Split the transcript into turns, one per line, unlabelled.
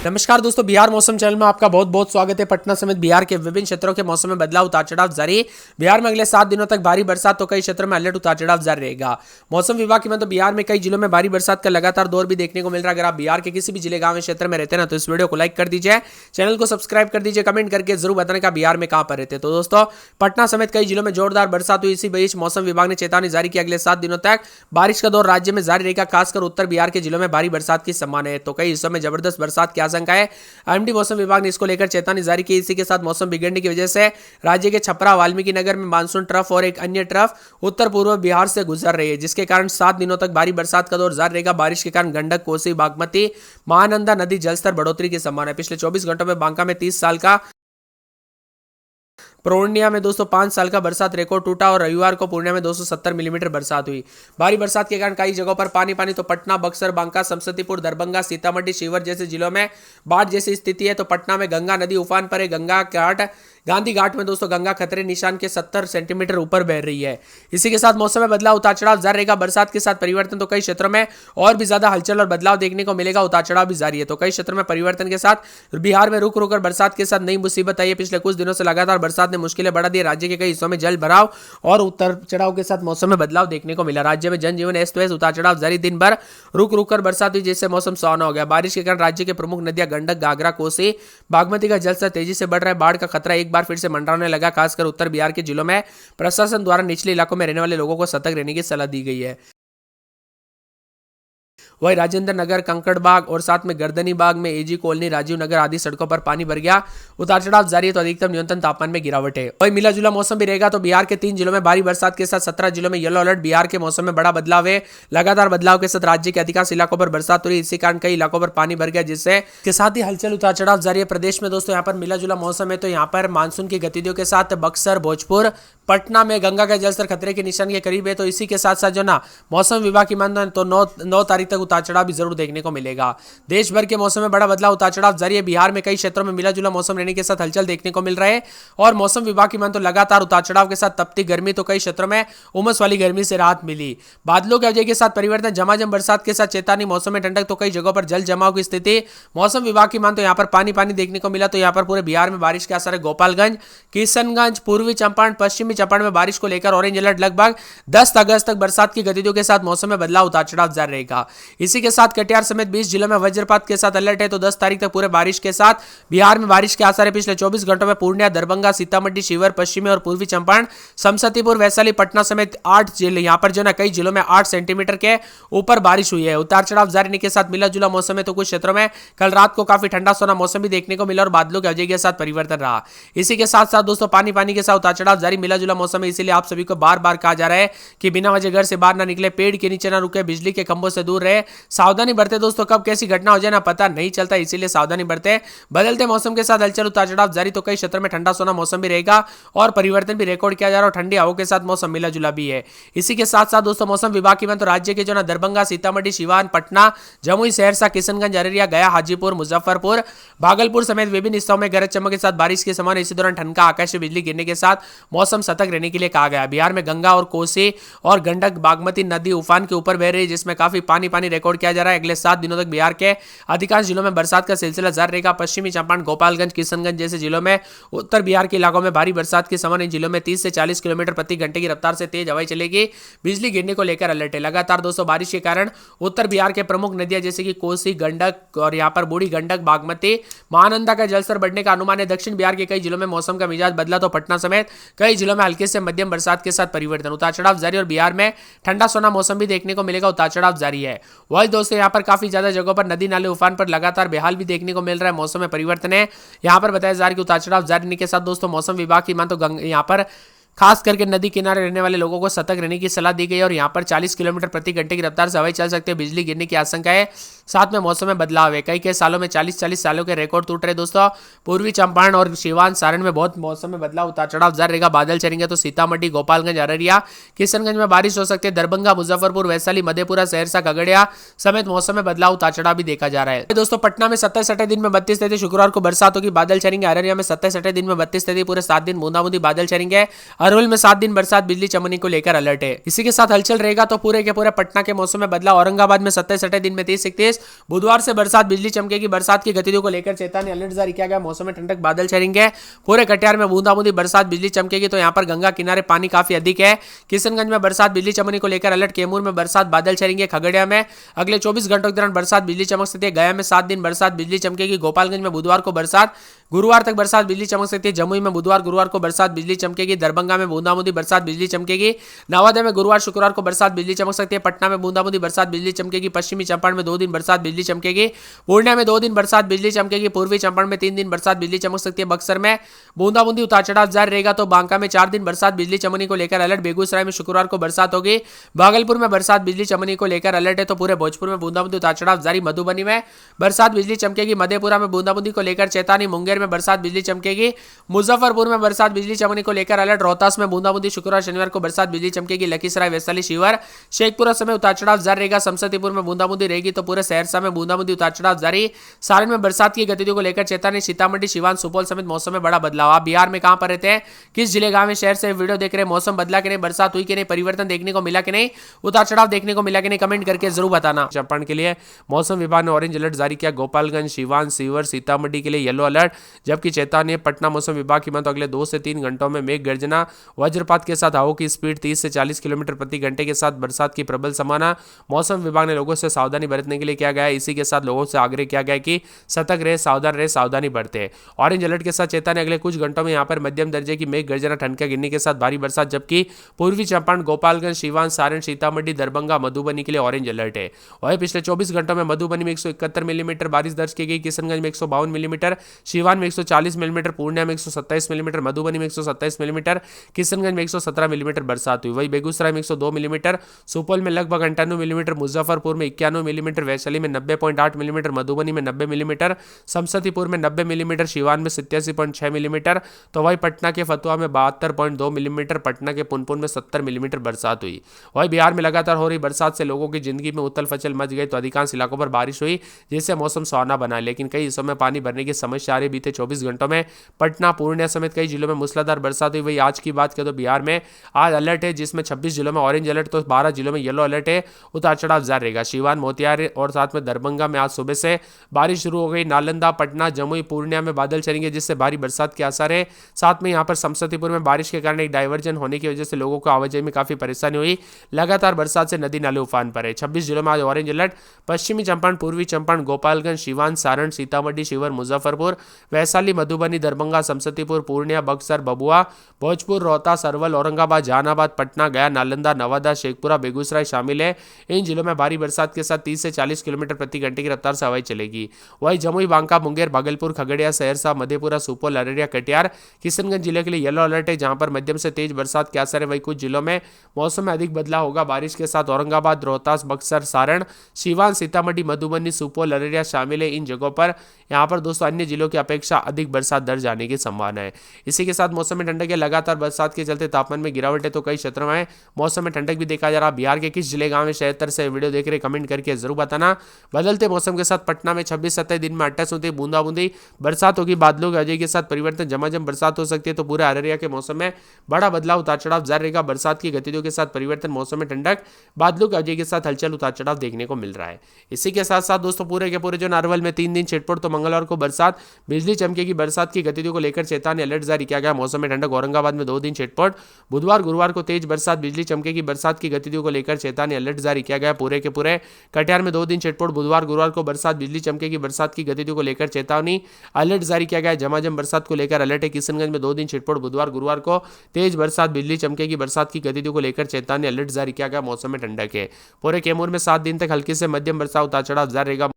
नमस्कार दोस्तों, बिहार मौसम चैनल में आपका बहुत बहुत स्वागत है। पटना समेत बिहार के विभिन्न क्षेत्रों के मौसम में बदलाव उतार चढ़ाव जारी। बिहार में अगले 7 दिनों तक भारी बरसात, तो कई क्षेत्रों में अलर्ट उतार चढ़ाव जारी रहेगा। मौसम विभाग की तो बिहार में कई जिलों में भारी बरसात का लगातार दौर भी देखने को मिल रहा है। अगर आप बिहार के किसी भी जिले गांव क्षेत्र में रहते हैं ना, तो इस वीडियो को लाइक कर दीजिए, चैनल को सब्सक्राइब कर दीजिए, कमेंट करके जरूर बताने का बिहार में कहां पर रहते हैं। तो दोस्तों, पटना समेत कई जिलों में जोरदार बरसात हुई। इसी बीच मौसम विभाग ने चेतावनी जारी की, अगले 7 दिनों तक बारिश का दौर राज्य में जारी रहेगा। खासकर उत्तर बिहार के जिलों में भारी बरसात की संभावना है, तो कई हिस्सों में जबरदस्त बरसात की आशंका है। आईएमडी मौसम विभाग ने इसको लेकर चेतावनी जारी की। इसी के साथ मौसम बिगड़ने की वजह से राज्य के छपरा, वाल्मीकि नगर में मानसून ट्रफ और एक अन्य ट्रफ उत्तर पूर्व बिहार से गुजर रही है, जिसके कारण 7 दिनों तक भारी बरसात का दौर जारी रहेगा। बारिश के कारण गंडक, कोसी, बागमती, महानंदा नदी जलस्तर बढ़ोतरी की संभावना है। पिछले 24 घंटों में बांका में 30 साल का, पूर्णिया में 205 साल का बरसात रिकॉर्ड टूटा और रविवार को पूर्णिया में 270 मिलीमीटर बरसात हुई। भारी बरसात के कारण कई जगहों पर पानी तो पटना, बक्सर, बांका, समस्तीपुर, दरभंगा, सीतामढ़ी, शिवहर जैसे जिलों में बाढ़ जैसी स्थिति है। तो पटना में गंगा नदी उफान पर है। गंगा घाट, गांधी घाट में दोस्तों गंगा खतरे निशान के 70 सेंटीमीटर ऊपर बह रही है। इसी के साथ मौसम में बदलाव, उतार चढ़ाव जारी रहेगा। बरसात के साथ परिवर्तन, तो कई क्षेत्रों में और भी ज्यादा हलचल और बदलाव देखने को मिलेगा। उतार चढ़ाव भी जारी है, तो कई क्षेत्रों में परिवर्तन के साथ बिहार में रुक रुक बरसात के साथ नई मुसीबत आई है। पिछले कुछ दिनों से लगातार बरसात ने मुश्किलें बढ़ा दी। राज्य के कई हिस्सों में जल भराव और उतार चढ़ाव के साथ मौसम में बदलाव देखने को मिला। राज्य में जनजीवन अस्त व्यस्त, उतार चढ़ाव जारी। दिन भर रुक रुक कर बरसात हुई, जिससे मौसम सुहावना हो गया। बारिश के कारण राज्य के प्रमुख नदियां गंडक, घाघरा, कोसी, बागमती का जलस्तर तेजी से बढ़ रहा है। बाढ़ का खतरा एक बार फिर से मंडराने लगा। खासकर उत्तर बिहार के जिलों में प्रशासन द्वारा निचले इलाकों में रहने वाले लोगों को सतर्क रहने की सलाह दी गई है। वहीं राजेंद्र नगर, कंकड़बाग और साथ में गर्दनी बाग में एजी कॉलोनी, राजीव नगर आदि सड़कों पर पानी भर गया। उतार चढ़ाव जारी है, तो अधिकतम न्यूनतम तापमान में गिरावट है। वहीं मिला जुला मौसम भी रहेगा। तो बिहार के 3 जिलों में भारी बरसात के साथ 17 जिलों में येलो अलर्ट। बिहार के मौसम में बड़ा बदलाव है। लगातार बदलाव के साथ राज्य के अधिकांश इलाकों पर बरसात हो रही है। इसी कारण कई इलाकों पर पानी भर गया, जिससे के साथ ही हलचल, उतार चढ़ाव जारी है। प्रदेश में दोस्तों यहाँ पर मिला जुला मौसम है। तो यहाँ पर मानसून की गतिविधियों के साथ बक्सर, भोजपुर, पटना में गंगा का जलस्तर खतरे के निशान के करीब है। तो इसी के साथ साथ जो ना मौसम विभाग की माने तो 9 तारीख तक उतार चढ़ाव भी जरूर देखने को मिलेगा। देश भर के मौसम में बड़ा बदलाव, उतार चढ़ाव जारी है। बिहार में कई क्षेत्रों में मिला जुला मौसम रहने के साथ हलचल देखने को मिल रहा है। और मौसम विभाग की माने तो लगातार उतार चढ़ाव के साथ तपती गर्मी, तो कई क्षेत्रों में उमस वाली गर्मी से राहत मिली। बादलों की वजह के साथ परिवर्तन, झमाझम बरसात के साथ चेतावनी। मौसम में ठंडक, तो कई जगहों पर जल जमाव की स्थिति। मौसम विभाग की माने तो यहाँ पर पानी देखने को मिला। तो यहाँ पर पूरे बिहार में बारिश के असर है। गोपालगंज, किशनगंज, पूर्वी चंपारण, पश्चिमी चंपारण में बारिश को लेकर ऑरेंज अलर्ट। लगभग 10 अगस्त तक बरसात की गतिविधियों के साथ मौसम में बदलाव, उतार चढ़ाव जारी रहेगा। इसी के साथ कटिहार समेत 20 जिलों में वज्रपात के साथ अलर्ट है। तो 10 तारीख तक पूरे बारिश के साथ बिहार में बारिश के आसार है। पिछले 24 घंटों में पूर्णिया, दरभंगा, सीतामढ़ी, शिवहर, पश्चिमी और पूर्वी चंपारण, समस्तीपुर, वैशाली, पटना समेत 8 जिले, यहाँ पर जो ना कई जिलों में 8 सेंटीमीटर के ऊपर बारिश हुई है। उतार चढ़ाव जारी रहने के साथ मिला जुला मौसम है। तो कुछ क्षेत्रों में कल रात को काफी ठंडा सोना मौसम भी देखने को मिला और बादलों की वजह के साथ परिवर्तन रहा। इसी के साथ साथ दोस्तों पानी के साथ उतार चढ़ाव जारी, मिला जुला मौसम है। इसीलिए आप सभी को बार बार कहा जा रहा है कि बिना वजह घर से बाहर ना निकले, पेड़ के नीचे ना रुके, बिजली के खंभों से दूर रहे, सावधानी बरते। दोस्तों कब कैसी घटना हो जाए ना पता नहीं चलता, इसीलिए सावधानी बरते। बदलते मौसम के साथ हलचल, उतार चढ़ाव जारी। तो कई क्षेत्रों में ठंडा सोना मौसम भी रहेगा और परिवर्तन भी रिकॉर्ड किया जा रहा है। ठंडी हवाओं के साथ मौसम मिला जुला भी है। इसी के साथ साथ दोस्तों मौसम विभाग की बात तो राज्य के जो ना दरभंगा, सीतामढ़ी, सिवान, पटना, जमुई, सहरसा, किशनगंज, अररिया, गया, हाजीपुर, मुजफ्फरपुर, भागलपुर समेत विभिन्न हिस्सों में गरज चमक के साथ बारिश के समान। इसी दौरान ठंडा आकाश से बिजली गिरने के साथ मौसम सतर्क रहने के लिए कहा गया। बिहार में गंगा और कोसी और गंडक, बागमती नदी उफान के ऊपर बह रही है, जिसमें काफी पानी रिकॉर्ड किया जा रहा है। अगले 7 दिनों तक बिहार के अधिकांश जिलों में बरसात का सिलसिला जारी रहेगा। पश्चिमी चंपारण, गोपालगंज, किशनगंज जैसे जिलों में, उत्तर बिहार के इलाकों में भारी बरसात के समान। इन जिलों में 30 से 40 किलोमीटर प्रति घंटे की रफ्तार से तेज हवाएं चलेगी। बिजली गिरने को लेकर अलर्ट है। लगातार दोस्तों बारिश के कारण उत्तर बिहार के प्रमुख नदियां जैसे कि कोसी, गंडक और यहाँ पर बूढ़ी गंडक, बागमती, महानंदा का जलस्तर बढ़ने का अनुमान है। दक्षिण बिहार के कई जिलों में मौसम का मिजाज बदला। तो पटना समेत कई जिलों में हल्के से मध्यम बरसात के साथ परिवर्तन, उतार चढ़ाव जारी। और बिहार में ठंडा सोना मौसम भी देखने को मिलेगा, उतार चढ़ाव जारी है। वही दोस्तों यहाँ पर काफी ज्यादा जगहों पर नदी नाले उफान पर लगातार बेहाल भी देखने को मिल रहा है। मौसम में परिवर्तन है। यहाँ पर बताया जा रहा है कि उतार चढ़ाव जारी रहने के साथ दोस्तों मौसम विभाग की मान तो यहाँ पर खास करके नदी किनारे रहने वाले लोगों को सतर्क रहने की सलाह दी गई है। और यहाँ पर 40 किलोमीटर प्रति घंटे की रफ्तार से हवाएं चल सकते हैं। बिजली गिरने की आशंका है। साथ में मौसम में बदलाव है। कई सालों में 40 सालों के रिकॉर्ड टूट रहे दोस्तों। पूर्वी चंपारण और सिवान, सारण में बहुत मौसम में बदलाव, उतार चढ़ाव जारी रहेगा। बादल चलेंगे तो सीतामढ़ी, गोपालगंज, अररिया, किशनगंज में बारिश हो सकती है। दरभंगा, मुजफ्फरपुर, वैशाली, मधेपुरा, सहरसा, खगड़िया समेत मौसम में बदलाव, उतार चढ़ाव भी देखा जा रहा है। दोस्तों पटना में 27 दिन में 32 शुक्रवार को बरसात होगी, बादल चलेंगे। अररिया में 27 दिन में 32 पूरे 7 दिन बूंदाबूंदी बादल चलेंगे। अरवल में 7 दिन बरसात, बिजली चमकने को लेकर अलर्ट है। इसी के साथ हलचल रहेगा। तो पूरे के पूरे पटना के मौसम में बदलाव। औरंगाबाद में 27 दिन में 30-31, प्रदेश बुधवार से बरसात बिजली चमकेगी, बरसात की गतिविधियों को लेकर चेतावनी अलर्ट जारी किया गया। मौसम में ठंडक, बादल छाएंगे, पूरे कटिहार में बूंदाबूंदी बरसात बिजली चमकेगी। तो यहाँ पर गंगा किनारे पानी काफी अधिक है। किशनगंज में बरसात बिजली चमकने को लेकर अलर्ट, कैमूर में बरसात बादल छाएंगे, खगड़िया में अगले 24 घंटों के दौरान बरसात बिजली चमक सकती है, गया में 7 दिन बरसात बिजली चमकेगी, गोपालगंज में बुधवार को बरसात, गुरुवार तक बरसात बिजली चमक सकती है, जमुई में बुधवार गुरुवार को बरसात बिजली चमकेगी, दरभंगा में बूंदाबूंदी बरसात बिजली चमकेगी, नवादा में गुरुवार शुक्रवार को बरसात बिजली चमक सकती है, पटना में बूंदाबूंदी बरसात बिजली चमकेगी, पश्चिमी चंपारण में 2 दिन बरसात बिजली चमकेगी, पूर्णिया में 2 दिन बरसात बिजली चमकेगी, पूर्वी चंपारण में 3 दिन बरसात बिजली चमक सकती है, बक्सर में बूंदाबूंदी उतार चढ़ाव जारी रहेगा। तो बांका में 4 दिन बरसात बिजली चमकने को लेकर अलर्ट, बेगूसराय में शुक्रवार को बरसात होगी, भागलपुर में बरसात बिजली चमकने को लेकर अलर्ट है। तो पूरे भोजपुर में बूंदाबूंदी उतार चढ़ाव जारी, मधुबनी में बरसात बिजली चमकेगी, मधेपुरा में बूंदाबूंदी को लेकर चेतावनी, मुंगेर में बरसात बिजली चमकेगी, मुजफ्फरपुर में बरसात बिजली चमकने को लेकर अलर्ट, रोहतास में बूंदाबूंदी शुक्रवार शनिवार को बरसात बिजली चमकेगी, लखीसराय वैशाली शिवहर शेखपुरा समय उतार चढ़ाव जारी रहेगा, समस्तीपुर में बूंदाबूंदी रहेगी। तो पूरे सहरसा में बूंदाबूंदी उतार चढ़ाव जारी, सारण में बरसात की गतिविधियों को लेकर चेतावनी, सीतामढ़ी सिवान सुपौल समेत मौसम में बड़ा बदलाव। आप बिहार में कहां पर रहते हैं, किस जिले गांव में शहर से वीडियो देख रहे हैं, मौसम बदला कि नहीं, बरसात हुई कि नहीं, परिवर्तन देखने को मिला कि नहीं, उतार चढ़ाव देखने को मिला कि नहीं, कमेंट करके जरूर बताना। चंपारण के लिए मौसम विभाग ने ऑरेंज अलर्ट जारी किया, गोपालगंज सिवान सीवर सीतामढ़ी के लिए येलो अलर्ट, जबकि चेतावनी पटना मौसम विभाग की माने अगले 2 से 3 घंटों में मेघ गर्जना वज्रपात के साथ हवाओं की स्पीड 30 से 40 किलोमीटर प्रति घंटे के साथ बरसात की प्रबल संभावना। मौसम विभाग ने लोगों से सावधानी बरतने के लिए किया गया है। इसी के साथ लोगों से आग्रह किया गया कि सतर्क रहे, सावधान रहे, सावधानी बरते। ऑरेंज अलर्ट के साथ चेतावनी अगले कुछ घंटों में यहाँ पर मध्यम दर्जे की मेघ गर्जना ठनका गिरने के साथ भारी बरसात, जबकि पूर्वी चंपारण गोपालगंज सिवान सारण सीतामढ़ी दरभंगा मधुबनी के लिए ऑरेंज अलर्ट है। वहीं पिछले 24 घंटों में मधुबनी में 171 मिलीमीटर बारिश दर्ज की गई, किशनगंज में 152 मिलीमीटर, सिवान में 140 मिलीमीटर, पूर्णिया में 127 मिलीमीटर, मधुबनी में 127 मिलीमीटर, किशनगंज में 117 मिलीमीटर बरसात हुई। वहीं बेगूसराय में 102 मिलीमीटर, सुपौल में लगभग 98 मिलीमीटर, मुजफ्फरपुर में 91 मिलीमीटर, वैशाली में 90.8 मिलीमीटर, मधुबनी में 90 मिलीमीटर, समस्तीपुर में 90 मिलीमीटर, सिवान में 87.6 मिलीमीटर। तो वहीं पटना के फतुहा में 72.2 मिलीमीटर, पटना के पुनपुन में 70 मिलीमीटर बरसात हुई। वहीं बिहार में लगातार हो रही बरसात से लोगों की जिंदगी में उथल फचल मच गई। तो अधिकांश इलाकों पर बारिश हुई जिससे मौसम सुहावना बना, लेकिन कई हिस्सों में पानी भरने की समस्या आ रही। बीते 24 घंटों में पटना पूर्णिया समेत कई जिलों में मूसलाधार बरसात हुई। वही आज की बात करें तो बिहार में आज अलर्ट है, जिसमें 26 जिलों में ऑरेंज अलर्ट, तो 12 जिलों में येलो अलर्ट है। उतार चढ़ाव जारी रहेगा। सिवान मोतिहारी और साथ में दरभंगा में आज सुबह से बारिश शुरू हो गई। नालंदा पटना जमुई पूर्णिया में बादल चलेंगे जिससे भारी बरसात के आसार है। साथ में यहाँ पर समस्तीपुर में बारिश के कारण एक डाइवर्जन होने की वजह से लोगों को आवाजाही में काफी परेशानी हुई। लगातार बरसात से नदी नाले उफान पर है। 26 जिलों में आज ऑरेंज अलर्ट। पश्चिमी चंपारण पूर्वी चंपारण गोपालगंज सिवान सारण सीतामढ़ी शिवहर मुजफ्फरपुर वैशाली मधुबनी दरभंगा समस्तीपुर पूर्णिया बक्सर भभुआ भोजपुर रोहतास अरवल औरंगाबाद जहानाबाद पटना गया नालंदा नवादा शेखपुरा बेगूसराय शामिल है। इन जिलों में भारी बरसात के साथ 30 से 40 किलोमीटर प्रति घंटे की रफ्तार से हवाएं चलेगी। वहीं जमुई बांका मुंगेर भागलपुर खगड़िया सहरसा मधेपुरा सुपौल अररिया कटिहार किशनगंज जिले के लिए येलो अलर्ट है, जहां पर मध्यम से तेज बरसात के असर है। वहीं कुछ जिलों में मौसम में अधिक बदलाव होगा। बारिश के साथ औरंगाबाद रोहतास बक्सर सारण सिवान सीतामढ़ी मधुबनी सुपौल अररिया शामिल है। इन जगहों पर यहाँ पर दोस्तों अन्य जिलों की अपेक्षा अधिक बरसात दर्ज आने की संभावना है। इसी के साथ मौसम में ठंडक है। लगातार बरसात के चलते तापमान में गिरावट है, तो कई क्षेत्रों में मौसम में ठंडक भी देखा जा रहा। बिहार के किस जिले गांव में शहर से वीडियो देख रहे कमेंट करके जरूर बताना। बदलते मौसम के साथ पटना में 26-27 दिन में 28 बूंदाबूंदी बरसात होगी। बादलों की वजह के साथ परिवर्तन झमाझम बरसात हो सकती है। तो पूरे अररिया के मौसम में बड़ा बदलाव उतार चढ़ाव जारी रहेगा। बरसात की गतिविधियों के साथ परिवर्तन मौसम में ठंडक बादलों की वजह के साथ हलचल उतार चढ़ाव देखने को मिल रहा है। इसी के साथ साथ दोस्तों पूरे के पूरे जो अरवल में 3 दिन छिटपुट तो मंगलवार को बरसात बिजली चमकेगी। बरसात की गतिविधियों को लेकर चेतावनी अलर्ट जारी किया गया। मौसम में ठंडक औरंगाबाद में 2 दिन छिटपुट बुधवार गुरुवार को तेज बरसात बिजली चमकेगी। बरसात की गतिविधियों को लेकर चेतावनी अलर्ट जारी किया गया। पूरे के पूरे कटिहार में 2 दिन छिटपुट बुधवार गुरुवार को बरसात बिजली चमकेगी। बरसात की गतिविधियों को लेकर चेतावनी अलर्ट जारी किया गया। झमाझम बरसात को लेकर अलर्ट है। किशनगंज में 2 दिन छिटपुट बुधवार गुरुवार को तेज बरसात बिजली चमकेगी। बरसात की गतिविधियों को लेकर चेतावनी अलर्ट जारी किया गया। मौसम में ठंडक है। पूरे कैमूर में 7 दिन तक हल्की से मध्यम बरसात उतार चढ़ाव जारी रहेगा।